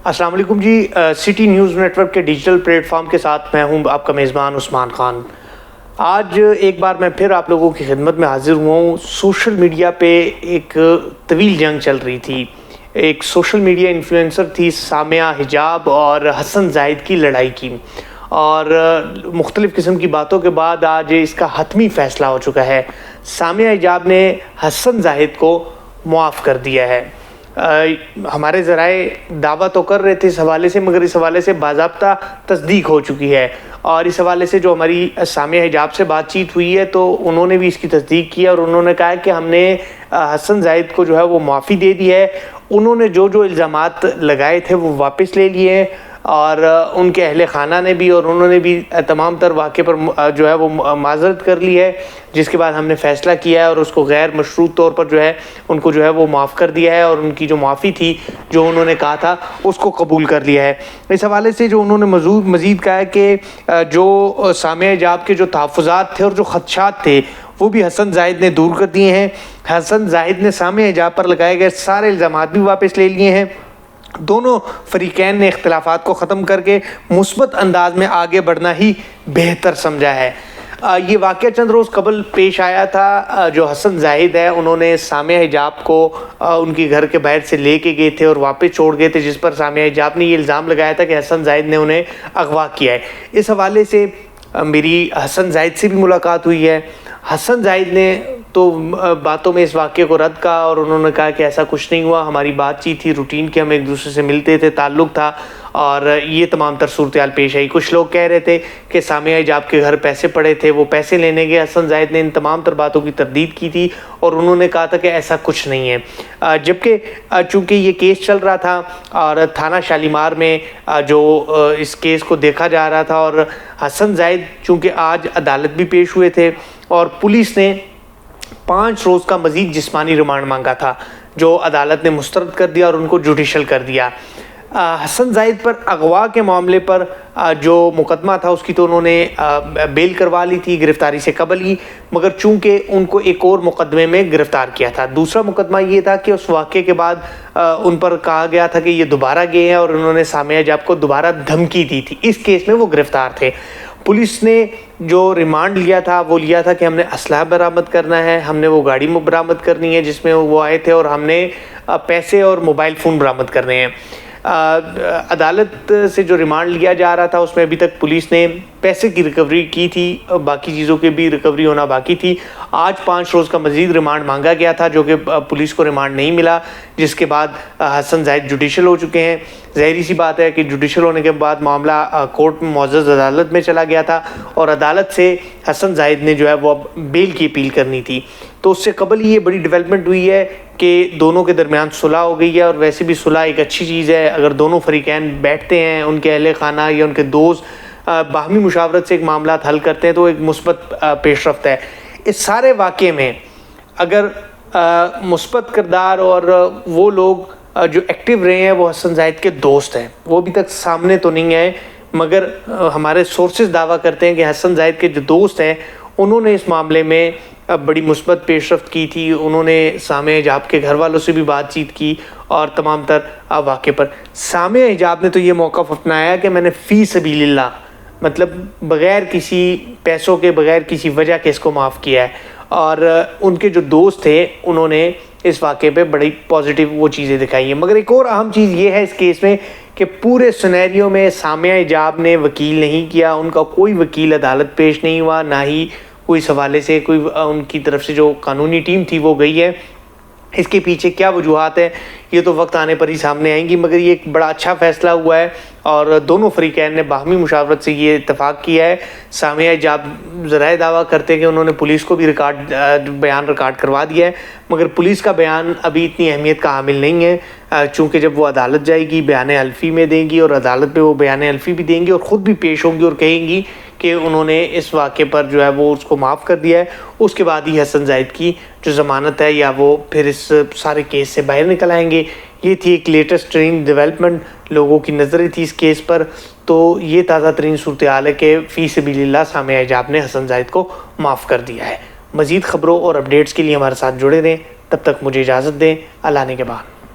السلام علیکم جی، city news net work کے ڈیجیٹل پلیٹ فارم کے ساتھ میں ہوں آپ کا میزبان عثمان خان۔ آج ایک بار میں پھر آپ لوگوں کی خدمت میں حاضر ہوا ہوں۔ سوشل میڈیا پہ ایک طویل جنگ چل رہی تھی۔ ایک سوشل میڈیا انفلوئنسر تھی سامیہ حجاب اور حسن زاہد کی لڑائی کی، اور مختلف قسم کی باتوں کے بعد آج اس کا حتمی فیصلہ ہو چکا ہے۔ سامیہ حجاب نے حسن زاہد کو معاف کر دیا ہے۔ ہمارے ذرائع دعویٰ تو کر رہے تھے اس حوالے سے، مگر اس حوالے سے باضابطہ تصدیق ہو چکی ہے، اور اس حوالے سے جو ہماری سامیہ حجاب سے بات چیت ہوئی ہے تو انہوں نے بھی اس کی تصدیق کی، اور انہوں نے کہا کہ ہم نے حسن زاہد کو جو ہے وہ معافی دے دی ہے۔ انہوں نے جو الزامات لگائے تھے وہ واپس لے لیے ہیں، اور ان کے اہل خانہ نے بھی، اور انہوں نے بھی تمام تر واقعے پر جو ہے وہ معذرت کر لی ہے، جس کے بعد ہم نے فیصلہ کیا ہے اور اس کو غیر مشروط طور پر جو ہے ان کو جو ہے وہ معاف کر دیا ہے، اور ان کی جو معافی تھی جو انہوں نے کہا تھا اس کو قبول کر لیا ہے۔ اس حوالے سے جو انہوں نے مزید کہا ہے کہ جو سامیہ حجاب کے جو تحفظات تھے اور جو خدشات تھے وہ بھی حسن زاہد نے دور کر دیے ہیں۔ حسن زاہد نے سامیہ حجاب پر لگائے گئے سارے الزامات بھی واپس لے لیے ہیں۔ دونوں فریقین نے اختلافات کو ختم کر کے مثبت انداز میں آگے بڑھنا ہی بہتر سمجھا ہے۔ یہ واقعہ چند روز قبل پیش آیا تھا۔ جو حسن زاہد ہے انہوں نے سامیہ حجاب کو ان کے گھر کے باہر سے لے کے گئے تھے اور واپس چھوڑ گئے تھے، جس پر سامیہ حجاب نے یہ الزام لگایا تھا کہ حسن زاہد نے انہیں اغوا کیا ہے۔ اس حوالے سے میری حسن زاہد سے بھی ملاقات ہوئی ہے۔ حسن زاہد نے تو باتوں میں اس واقعے کو رد کہا، اور انہوں نے کہا کہ ایسا کچھ نہیں ہوا، ہماری بات چیت تھی، روٹین کی، ہم ایک دوسرے سے ملتے تھے، تعلق تھا، اور یہ تمام تر صورتحال پیش آئی۔ کچھ لوگ کہہ رہے تھے کہ سامیہ حجاب کے گھر پیسے پڑے تھے، وہ پیسے لینے گئے۔ حسن زاہد نے ان تمام تر باتوں کی تردید کی تھی، اور انہوں نے کہا تھا کہ ایسا کچھ نہیں ہے، جبکہ چونکہ یہ کیس چل رہا تھا اور تھانہ شالیمار میں جو اس کیس کو دیکھا جا رہا تھا، اور حسن زاہد چونکہ آج عدالت بھی پیش ہوئے تھے، اور پولیس نے 5 روز کا مزید جسمانی ریمانڈ مانگا تھا، جو عدالت نے مسترد کر دیا اور ان کو جوڈیشل کر دیا۔ حسن زاہد پر اغوا کے معاملے پر جو مقدمہ تھا اس کی تو انہوں نے بیل کروا لی تھی گرفتاری سے قبل ہی، مگر چونکہ ان کو ایک اور مقدمے میں گرفتار کیا تھا۔ دوسرا مقدمہ یہ تھا کہ اس واقعے کے بعد ان پر کہا گیا تھا کہ یہ دوبارہ گئے ہیں، اور انہوں نے سامیہ حجاب کو دوبارہ دھمکی دی تھی۔ اس کیس میں وہ گرفتار تھے۔ پولیس نے جو ریمانڈ لیا تھا وہ لیا تھا کہ ہم نے اسلحہ برآمد کرنا ہے، ہم نے وہ گاڑی برآمد کرنی ہے جس میں وہ آئے تھے، اور ہم نے پیسے اور موبائل فون برآمد کرنے ہیں۔ عدالت سے جو ریمانڈ لیا جا رہا تھا اس میں ابھی تک پولیس نے پیسے کی ریکوری کی تھی، باقی چیزوں کی بھی ریکوری ہونا باقی تھی۔ آج 5 روز کا مزید ریمانڈ مانگا گیا تھا، جو کہ پولیس کو ریمانڈ نہیں ملا، جس کے بعد حسن زاہد جوڈیشل ہو چکے ہیں۔ ظاہری سی بات ہے کہ جوڈیشل ہونے کے بعد معاملہ کورٹ میں معزز عدالت میں چلا گیا تھا، اور عدالت سے حسن زاہد نے جو ہے وہ اب بیل کی اپیل کرنی تھی۔ تو اس سے قبل ہی یہ بڑی ڈیولپمنٹ ہوئی ہے کہ دونوں کے درمیان صلح ہو گئی ہے، اور ویسے بھی صلح ایک اچھی چیز ہے۔ اگر دونوں فریقین بیٹھتے ہیں، ان کے اہل خانہ یا ان کے دوست باہمی مشاورت سے ایک معاملات حل کرتے ہیں، تو ایک مثبت پیش رفت ہے۔ اس سارے واقعے میں اگر مثبت کردار اور وہ لوگ جو ایکٹیو رہے ہیں وہ حسن زاہد کے دوست ہیں، وہ ابھی تک سامنے تو نہیں آئے، مگر ہمارے سورسز دعویٰ کرتے ہیں کہ حسن زاہد کے جو دوست ہیں انہوں نے اس معاملے میں بڑی مثبت پیش رفت کی تھی۔ انہوں نے سامیہ حجاب کے گھر والوں سے بھی بات چیت کی، اور تمام تر واقعے پر سامیہ حجاب نے تو یہ موقف اپنایا کہ میں نے فی سبیل اللہ، مطلب بغیر کسی پیسوں کے، بغیر کسی وجہ کے اس کو معاف کیا ہے، اور ان کے جو دوست تھے انہوں نے اس واقعے پہ بڑی پازیٹیو وہ چیزیں دکھائی ہیں۔ مگر ایک اور اہم چیز یہ ہے اس کیس میں کہ پورے سینیریو میں سامیہ حجاب نے وکیل نہیں کیا، ان کا کوئی وکیل عدالت پیش نہیں ہوا، نہ ہی کوئی اس حوالے سے کوئی ان کی طرف سے جو قانونی ٹیم تھی وہ گئی ہے۔ اس کے پیچھے کیا وجوہات ہیں یہ تو وقت آنے پر ہی سامنے آئیں گی، مگر یہ ایک بڑا اچھا فیصلہ ہوا ہے، اور دونوں فریقین نے باہمی مشاورت سے یہ اتفاق کیا ہے۔ سامیہ حجاب ذرائع دعویٰ کرتے ہیں کہ انہوں نے پولیس کو بھی بیان ریکارڈ کروا دیا ہے، مگر پولیس کا بیان ابھی اتنی اہمیت کا حامل نہیں ہے، چونکہ جب وہ عدالت جائے گی بیان حلفی میں دیں گی، اور عدالت پہ وہ بیان حلفی بھی دیں گی اور خود بھی پیش ہوں گی اور کہیں گی کہ انہوں نے اس واقعے پر جو ہے وہ اس کو معاف کر دیا ہے۔ اس کے بعد ہی حسن زاہد کی جو ضمانت ہے یا وہ پھر اس سارے کیس سے باہر نکل آئیں گے۔ یہ تھی ایک لیٹسٹ ترین ڈیولپمنٹ، لوگوں کی نظریں تھی اس کیس پر، تو یہ تازہ ترین صورتحال ہے کہ فی سبیل اللہ سامیہ حجاب نے حسن زاہد کو معاف کر دیا ہے۔ مزید خبروں اور اپڈیٹس کے لیے ہمارے ساتھ جڑے رہیں، تب تک مجھے اجازت دیں، اللہ نے کے بعد۔